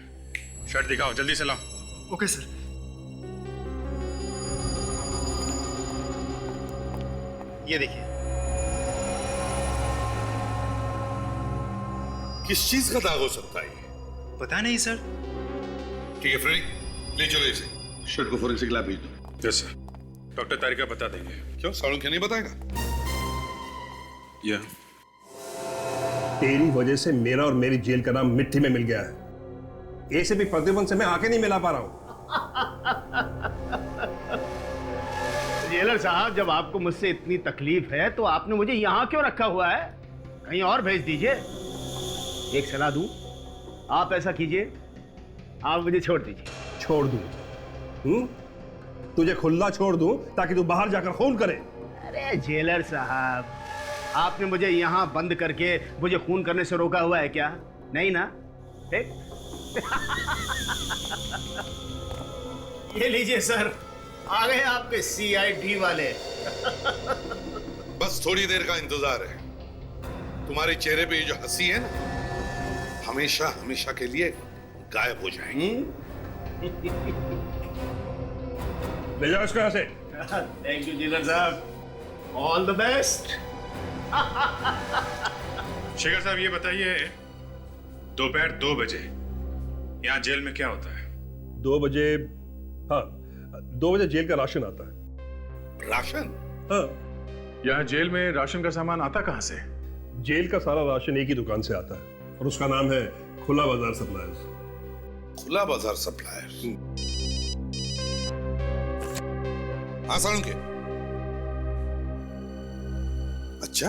शर्ट दिखाओ, जल्दी से लाओ। Okay sir. ये देखिए। किस चीज का दाग हो सकता है? पता नहीं सर। ठीक है फ्रेडी, ले चलो इसे, शर्ट को फोरेंसिक लैब भेज दो। यस सर, डॉक्टर तारिका बता देंगे। क्यों, सालुंखे नहीं बताएगा? या तेरी वजह से मेरा और मेरी जेल का नाम मिट्टी में मिल गया है। ऐसे भी प्रतिबंध से मैं आके नहीं मिला पा रहा हूं। जेलर साहब, जब आपको मुझसे इतनी तकलीफ है तो आपने मुझे यहां क्यों रखा हुआ है? कहीं और भेज दीजिए। एक सलाह दूं, आप ऐसा कीजिए, आप मुझे छोड़ दीजिए। छोड़ दूं? तुझे खुला छोड़ दूं ताकि तू बाहर जाकर खून करे? अरे जेलर साहब, आपने मुझे यहाँ बंद करके मुझे खून करने से रोका हुआ है क्या? नहीं ना? ठीक? ये लीजिए सर, आ गए आपके CID वाले। बस थोड़ी देर का इंतजार है। तुम्हारे चेहरे पे ये जो हंसी है ना, हमेशा हमेशा के लिए गायब हो जाएगी। ले जाओ इसको यहाँ से। थैंक यू जेलर साहब, ऑल द बेस्ट। शेखर साहब, ये बताइए, दोपहर 2 बजे यहाँ जेल में क्या होता है? 2 बजे, हाँ, 2 बजे जेल का राशन आता है। राशन? हाँ। यहाँ जेल में राशन का सामान आता कहाँ से? जेल का सारा राशन एक ही दुकान से आता है और उसका नाम है खुला बाजार सप्लायर्स। खुला बाजार सप्लायर्स? हाँ सालुंखे। अच्छा,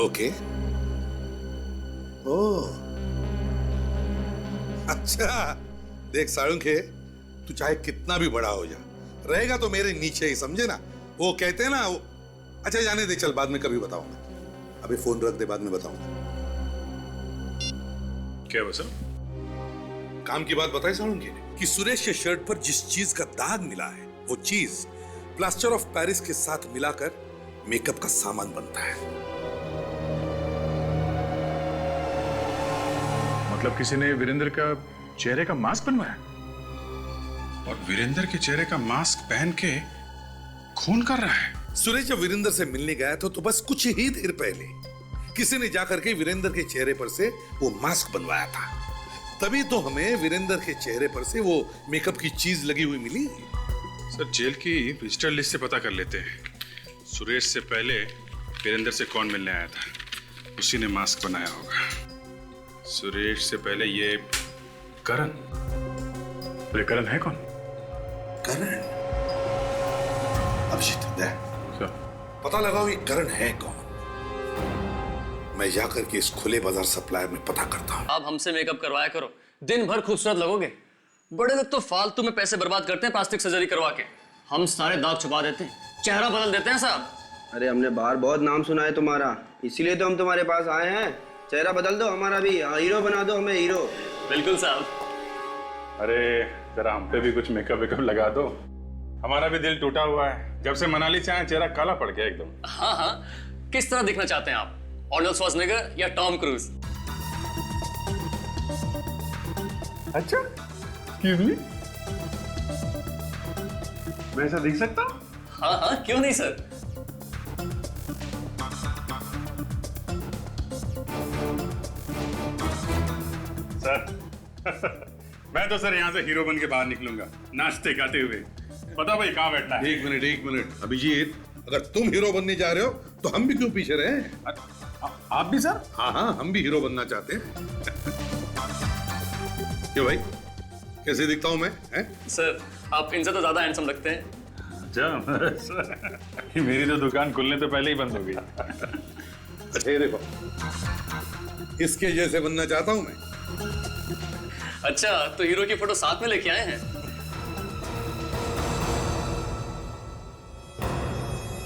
ओके। ओह, अच्छा। देख सालुंखे, तू चाहे कितना भी बड़ा हो जा, रहेगा तो मेरे नीचे ही, समझे ना? वो कहते हैं ना वो, अच्छा जाने दे, चल बाद में कभी बताऊंगा। अभी फोन रख दे, बाद में बताऊंगा। क्या वो सर? काम की बात बताई सालुंखे ने कि सुरेश के शर्ट पर जिस चीज का दाग मिला है, वो चीज प्लास्टर ऑफ पेरिस के साथ मिलाकर मेकअप का सामान बनता है। मतलब किसी ने वीरेंद्र का चेहरे का मास्क बनवाया और वीरेंद्र के चेहरे का मास्क पहन के खून कर रहा है। सुरेश जब वीरेंद्र से मिलने गया तो बस कुछ ही देर पहले किसी ने जाकर के वीरेंद्र के चेहरे पर से वो मास्क बनवाया था। तभी तो हमें वीरेंद्र के चेहरे पर से वो मेकअप की चीज लगी हुई मिली। सर जेल की विजिटर लिस्ट से पता कर लेते हैं। सुरेश से पहले वीरेंद्र से कौन मिलने आया था, उसी ने मास्क बनाया होगा। सुरेश से पहले ये करण। ये करण है कौन? करण? अभिजीत दे पता लगाओ ये करण है कौन। मैं जाकर के इस खुले बाजार सप्लायर में पता करता हूँ। आप हमसे मेकअप करवाया करो, दिन भर खूबसूरत लगोगे। बड़े लोग तो फालतू में पैसे बर्बाद करते हैं प्लास्टिक सर्जरी करवा के। हम सारे दाग छुपा देते हैं, चेहरा बदल देते हैं साहब। अरे हमने बाहर बहुत नाम सुना है तुम्हारा, इसीलिए तो हम तुम्हारे पास आए हैं। चेहरा बदल दो हमारा भी, हीरो बना दो हमें, हीरो। बिल्कुल साहब। अरे जरा हम पे भी कुछ मेकअप वेकअप लगा दो, हमारा भी दिल टूटा हुआ है। जब से मनाली से आए चेहरा काला पड़ गया एकदम। हाँ हाँ, किस तरह दिखना चाहते हैं आप, आर्नल्ड श्वार्ज़नेगर या टॉम क्रूज? अच्छा, एक्सक्यूज मी, मैं ऐसा दिख सकता हूँ? हाँ हाँ, क्यों नहीं सर। सर मैं तो सर यहाँ से हीरो बन के बाहर निकलूंगा, नाचते गाते हुए। पता भाई कहाँ बैठना है? एक मिनट अभिजीत, अगर तुम हीरो बनने जा रहे हो तो हम भी क्यों पीछे रहे? आप भी सर? हाँ, हम भी हीरो बनना चाहते हैं। क्यों भाई, कैसे दिखता हूं मैं? सर आप इनसे तो ज्यादा हैंडसम लगते हैं। अच्छा, मेरी तो दुकान खुलने तो पहले ही बंद हो गई। अच्छा ये देखो, इसके जैसे बनना चाहता हूं मैं। अच्छा, तो हीरो की फोटो साथ में लेके आए हैं?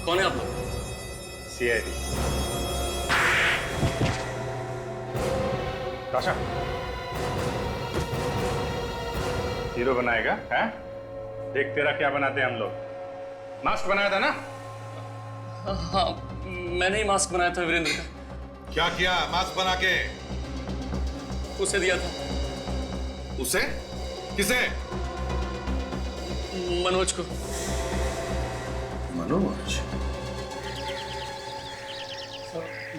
कौन है आप लोग? CID। काशा, हीरो बनाएगा? हैं? देख तेरा क्या बनाते हैं हम लोग। मास्क बनाया था ना? हाँ, मैंने ही मास्क बनाया था वीरेंद्र का। क्या किया मास्क बना के? उसे दिया था। उसे? किसे? मनोज को। मनोज?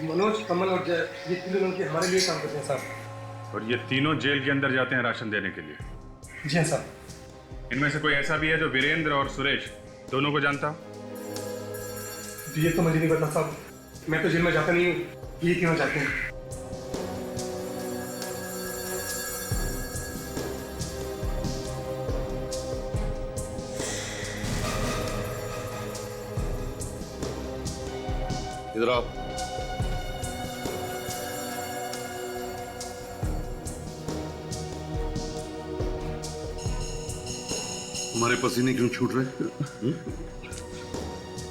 मनोज, कमल और जय, ये तीनों लड़के हमारे लिए काम करते हैं साहब। और ये तीनों जेल के अंदर जाते हैं राशन देने के लिए। जी हाँ साहब। इनमें से कोई ऐसा भी है जो वीरेंद्र और सुरेश दोनों को जानता? ये तो मुझे नहीं पता साहब, मैं तो जेल में जाता नहीं हूँ, ये क्यों जाते हैं? इधर आओ। हमारे पसीने क्यों छूट रहे?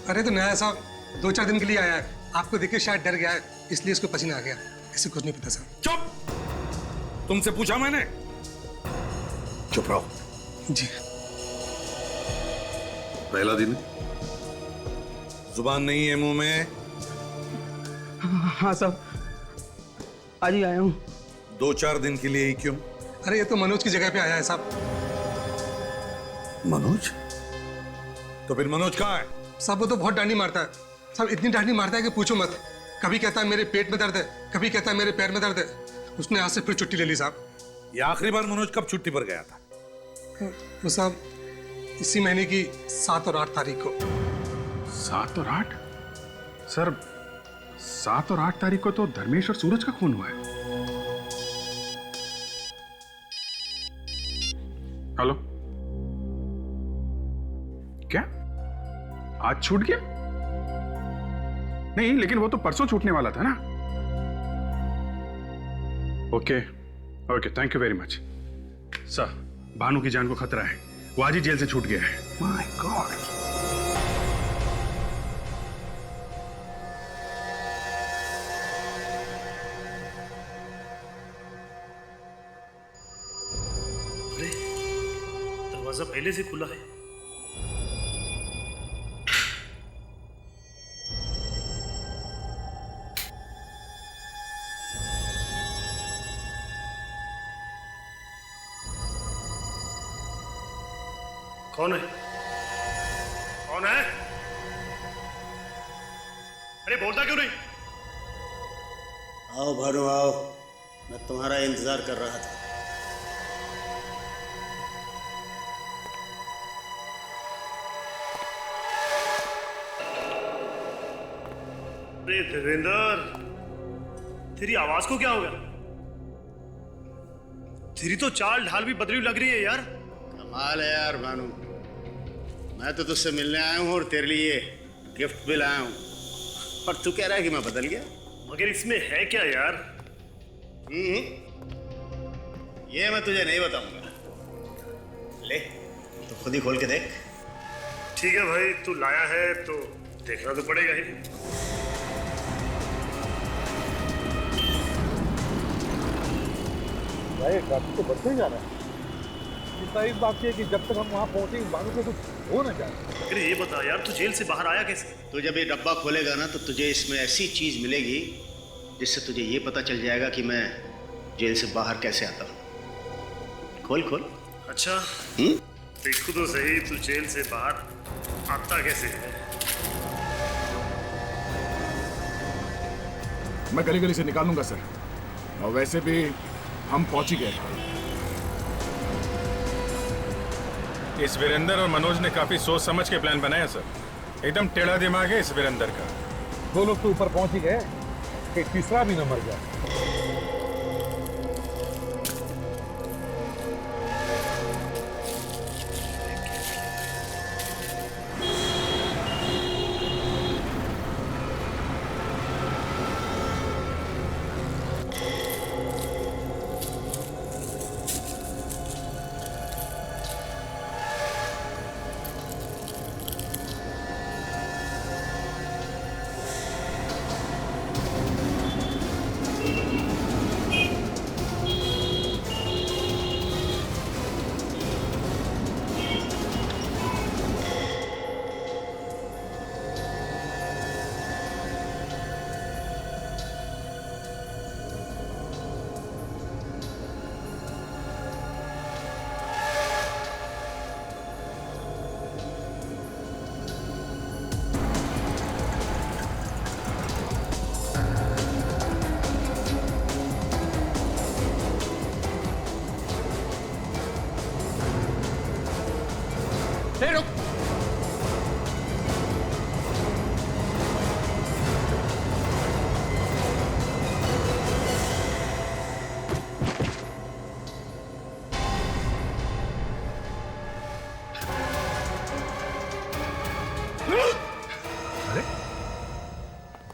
अरे तो नया साहब 2-4 दिन के लिए आया है, आपको देख के शायद डर गया है, इसलिए इसको पसीना आ गया। ऐसे कुछ नहीं पता साहब। चुप! तुमसे पूछा मैंने? चुप रहो। जी। पहला दिन जुबान नहीं है मुंह में? हाँ साहब, आज ही आया हूँ। 2-4 दिन के लिए ही क्यों? अरे ये तो मनोज की जगह पे आया है साहब। मनोज? तो फिर मनोज कहाँ है? साहब वो तो बहुत डांडी मारता है साहब, इतनी डांडी मारता है कि पूछो मत। कभी कहता है मेरे पेट में दर्द है, कभी कहता है मेरे पैर में दर्द है। उसने आज से फिर छुट्टी ले ली साहब। ये आखिरी बार मनोज कब छुट्टी पर गया था? वो साहब इसी महीने की 7 और 8 तारीख को। 7 और 8? सर 7 और 8 तारीख को तो धर्मेश और सूरज का खून हुआ है। हेलो, क्या आज छूट गया? नहीं, लेकिन वो तो परसों छूटने वाला था ना। Okay okay, thank you very much sir. Bhanu की जान को खतरा है, वो आज ही जेल से छूट गया है। My God. दरवाजा पहले से खुला है। कौन है? कौन है? अरे बोलता क्यों नहीं? आओ भानु आओ, मैं तुम्हारा इंतजार कर रहा था। अरे देवेंद्र, तेरी आवाज को क्या हो गया? तेरी तो चाल ढाल भी बदली लग रही है यार। कमाल है यार भानु, मैं तो तुझसे मिलने आया हूँ और तेरे लिए गिफ्ट भी लाया हूँ, पर तू कह रहा है कि मैं बदल गया। मगर इसमें है क्या यार? ये मैं तुझे नहीं बताऊंगा, ले तो खुद ही खोल के देख। ठीक है भाई, तू लाया है तो देखना तो पड़ेगा ही। भाई डॉक्टर तो बदल ही जाना है। चिंता इस बात की है कि जब तक हम वहाँ पहुंचे इस बात को कुछ हो ना जाए। अरे ये बता यार, तू जेल से बाहर आया कैसे? तू जब ये डब्बा खोलेगा ना तो तुझे इसमें ऐसी चीज मिलेगी जिससे तुझे ये पता चल जाएगा कि मैं जेल से बाहर कैसे आता हूँ। खोल खोल। अच्छा देखो तो सही, तू जेल से बाहर आता कैसे है? मैं गली गली से निकालूंगा सर, और वैसे भी हम पहुंच ही गए। इस वीरेंद्र और मनोज ने काफी सोच समझ के प्लान बनाया सर। एकदम टेढ़ा दिमाग है इस वीरेंद्र का। दो लोग तो ऊपर पहुंच ही गए, एक तीसरा भी न मर गया।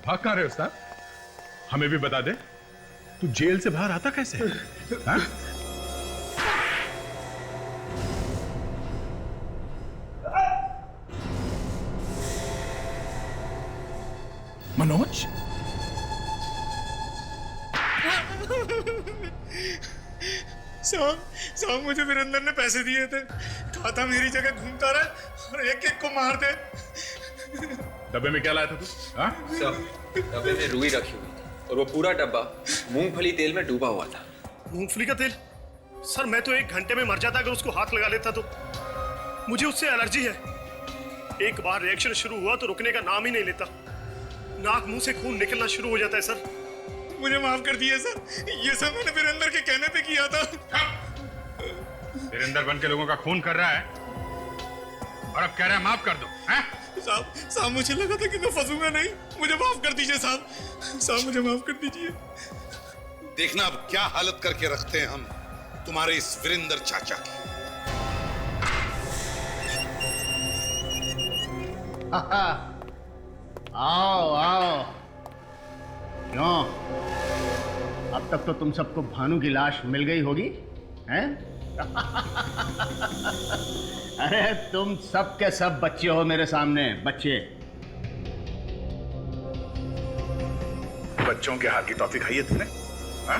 भाग कहाँ रहे उस्ताद? हमें भी बता दे, तू जेल से बाहर आता कैसे? हाँ? मनोज? साहब मुझे वीरेंद्र ने पैसे दिए थे, कहा था मेरी जगह घूमता रहे और एक एक को मार दे। डब्बे में क्या लाया था तू? हाँ? सर, डब्बे में रुई रखी हुई थी और वो पूरा डब्बा मूंगफली तेल में डूबा हुआ था। मूंगफली का तेल? सर मैं तो 1 घंटे में मर जाता अगर उसको हाथ लगा लेता तो। मुझे उससे एलर्जी है, एक बार रिएक्शन शुरू हुआ तो रुकने का नाम ही नहीं लेता। नाक मुंह से खून निकलना शुरू हो जाता है सर। मुझे माफ कर दिए सर, ये सब मैंने वीरेंद्र के कहने पे किया था। वीरेंद्र बन के लोगों का खून कर रहा है और अब कह रहा है माफ कर दो। हैं? साहब मुझे लगा था कि मैं फंसूंगा नहीं, मुझे माफ कर दीजिए साहब, मुझे माफ कर दीजिए। देखना अब क्या हालत करके रखते हैं हम तुम्हारे इस वीरेंद्र चाचा की। आओ आओ। क्यों, अब तक तो तुम सबको भानु की लाश मिल गई होगी, हैं? अरे तुम सब के सब बच्चे हो मेरे सामने, बच्चे। बच्चों के हाथ की टॉफी खाई है तुमने? हाँ?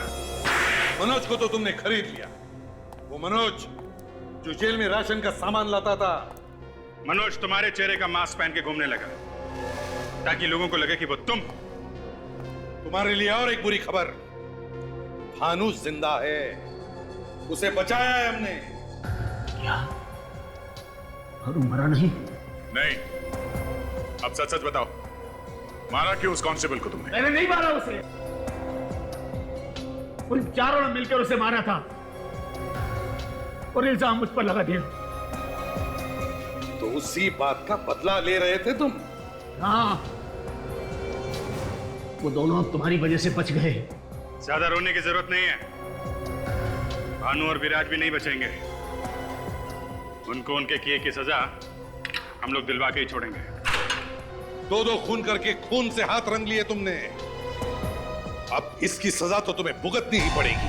मनोज को तो तुमने खरीद लिया, वो मनोज जो जेल में राशन का सामान लाता था। मनोज तुम्हारे चेहरे का मास्क पहन के घूमने लगा ताकि लोगों को लगे कि वो तुम। तुम्हारे लिए और एक बुरी खबर, भानु जिंदा है, उसे बचाया है हमने। क्या? और वो मरा नहीं? नहीं, अब सच सच बताओ, मारा क्यों उस कांस्टेबल को तुमने? मैंने नहीं मारा उसे, उन चारों ने मिलकर उसे मारा था और इल्जाम मुझ पर लगा दिया। तो उसी बात का बदला ले रहे थे तुम? हाँ, वो दोनों अब तुम्हारी वजह से बच गए। ज्यादा रोने की जरूरत नहीं है, भानु और विराट भी नहीं बचेंगे। उनको उनके किए की सजा हम लोग दिलवा के ही छोड़ेंगे। दो खून करके खून से हाथ रंग लिए तुमने, अब इसकी सजा तो तुम्हें भुगतनी ही पड़ेगी।